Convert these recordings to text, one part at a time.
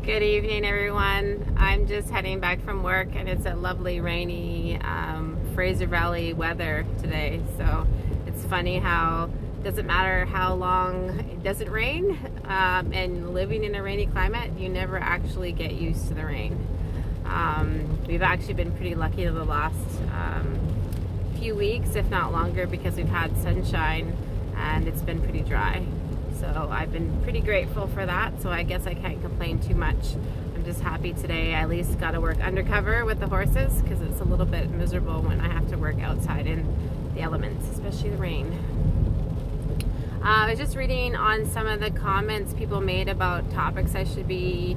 Good evening, everyone. I'm just heading back from work, and it's a lovely rainy Fraser Valley weather today. So it's funny how it doesn't matter how long it doesn't rain, and living in a rainy climate, you never actually get used to the rain. We've actually been pretty lucky the last few weeks, if not longer, because we've had sunshine and it's been pretty dry. So I've been pretty grateful for that, so I guess I can't complain too much. I'm just happy today I at least got to work undercover with the horses, because it's a little bit miserable when I have to work outside in the elements, especially the rain. I was just reading on some of the comments people made about topics they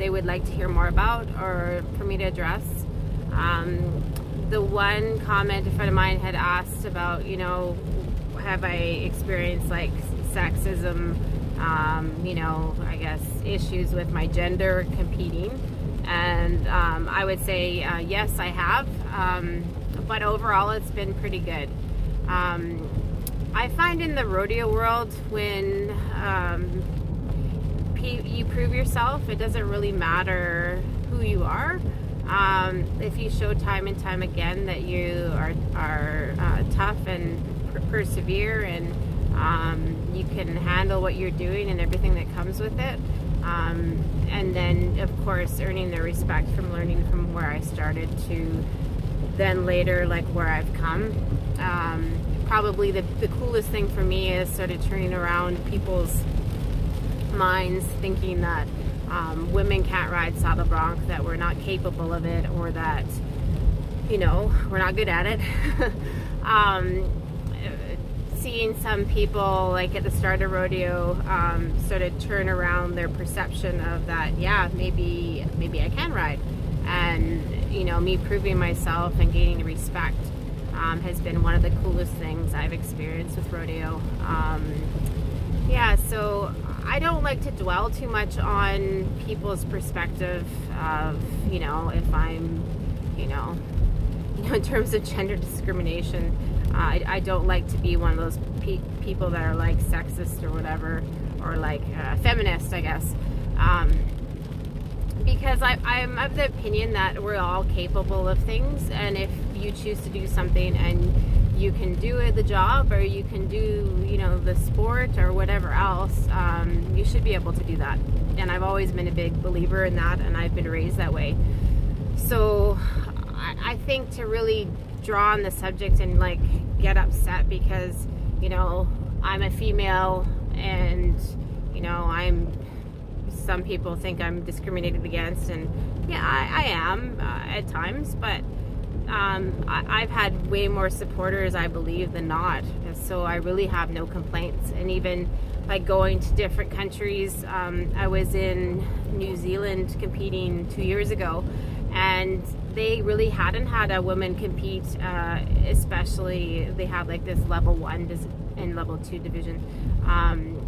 would like to hear more about or for me to address. The one comment a friend of mine had asked about, you know, have I experienced like sexism, you know, I guess issues with my gender competing, and I would say yes, I have, but overall it's been pretty good. I find in the rodeo world, when you prove yourself, it doesn't really matter who you are. If you show time and time again that you are tough and persevere, and you can handle what you're doing and everything that comes with it, and then of course earning their respect from learning from where I started to then later like where I've come. Probably the coolest thing for me is sort of turning around people's minds, thinking that women can't ride saddle bronc, that we're not capable of it, or that, you know, we're not good at it. Seeing some people like at the start of rodeo sort of turn around their perception of that, yeah, maybe I can ride, and you know, me proving myself and gaining respect has been one of the coolest things I've experienced with rodeo. Yeah, so I don't like to dwell too much on people's perspective of, you know, if I'm, you know, in terms of gender discrimination. I don't like to be one of those people that are like sexist or whatever, or like feminist, I guess, because I'm of the opinion that we're all capable of things, and if you choose to do something and you can do the job, or you can do, you know, the sport or whatever else, you should be able to do that. And I've always been a big believer in that, and I've been raised that way. So I think to really draw on the subject and like get upset because, you know, I'm a female and, you know, some people think I'm discriminated against, and yeah, I am at times, but I've had way more supporters, I believe, than not, so I really have no complaints. And even like going to different countries, I was in New Zealand competing 2 years ago, and they really hadn't had a woman compete, especially they had like this level 1 and level 2 division,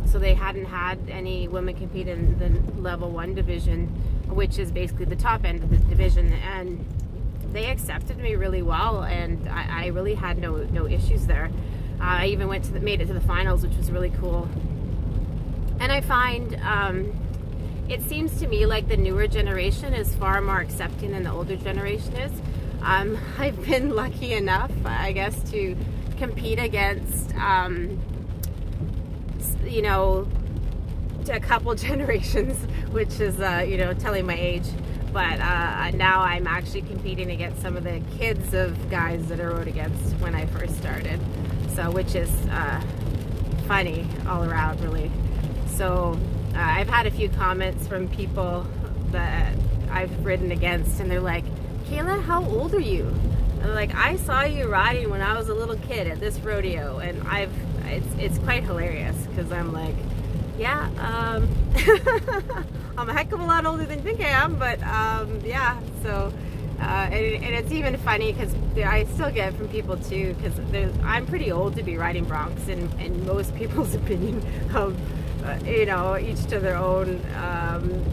so they hadn't had any women compete in the level 1 division, which is basically the top end of the division, and they accepted me really well, and I really had no issues there. I even made it to the finals, which was really cool. And I find it seems to me like the newer generation is far more accepting than the older generation is. I've been lucky enough, I guess, to compete against, you know, a couple generations, which is, you know, telling my age. But now I'm actually competing against some of the kids of guys that I rode against when I first started. So, which is funny all around, really. So I've had a few comments from people that I've ridden against, and they're like, Kayla, how old are you? And they're like, I saw you riding when I was a little kid at this rodeo, and it's quite hilarious, because I'm like, yeah, I'm a heck of a lot older than you think I am, but yeah, so and it's even funny because I still get from people too, because I'm pretty old to be riding broncs in most people's opinion. You know, each to their own.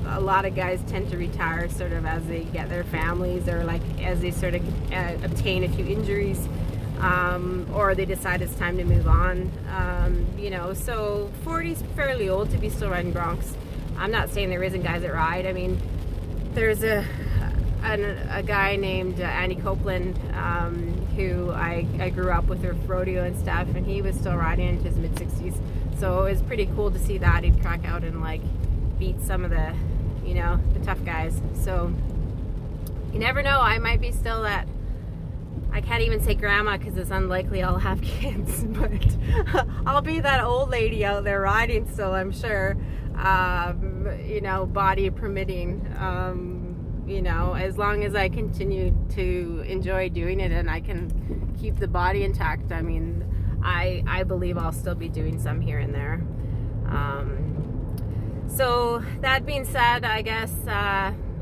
A lot of guys tend to retire sort of as they get their families, or like as they sort of obtain a few injuries, or they decide it's time to move on. You know, so 40's fairly old to be still riding broncs. I'm not saying there isn't guys that ride. I mean, there's a guy named Andy Copeland, who I grew up with rodeo and stuff, and he was still riding into his mid-60s. So it was pretty cool to see that he'd crack out and like beat some of the, you know, the tough guys. So you never know, I might be still that, I can't even say grandma because it's unlikely I'll have kids, but I'll be that old lady out there riding still, I'm sure, you know, body permitting, you know, as long as I continue to enjoy doing it and I can keep the body intact. I mean, I believe I'll still be doing some here and there. So that being said, I guess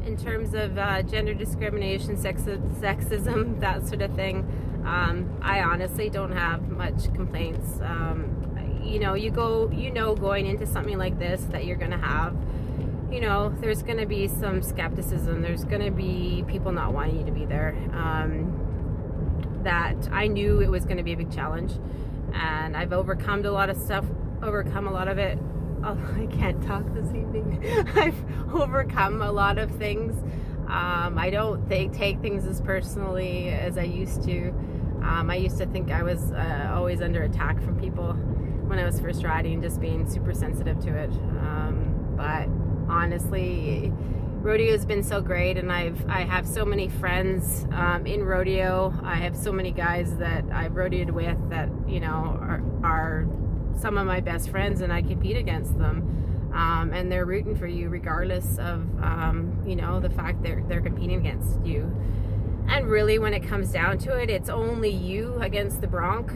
in terms of gender discrimination, sexism, that sort of thing, I honestly don't have much complaints. You know, going into something like this that you're gonna have, you know, there's gonna be some skepticism. There's gonna be people not wanting you to be there. That I knew it was gonna be a big challenge, and I've overcome a lot of stuff. Overcome a lot of it. Oh, I can't talk this evening. I've overcome a lot of things. I don't take things as personally as I used to. I used to think I was always under attack from people when I was first riding, just being super sensitive to it. But honestly, rodeo has been so great, and I have so many friends in rodeo. I have so many guys that I've rodeoed with that, you know, are some of my best friends, and I compete against them, and they're rooting for you regardless of you know, the fact they're competing against you. And really, when it comes down to it, it's only you against the bronc.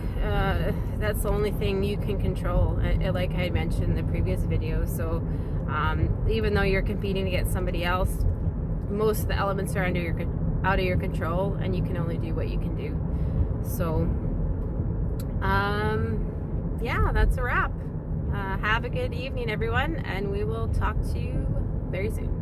That's the only thing you can control, like I mentioned in the previous video. So even though you're competing against somebody else, most of the elements are out of your control, and you can only do what you can do. So yeah, that's a wrap. Have a good evening, everyone, and we will talk to you very soon.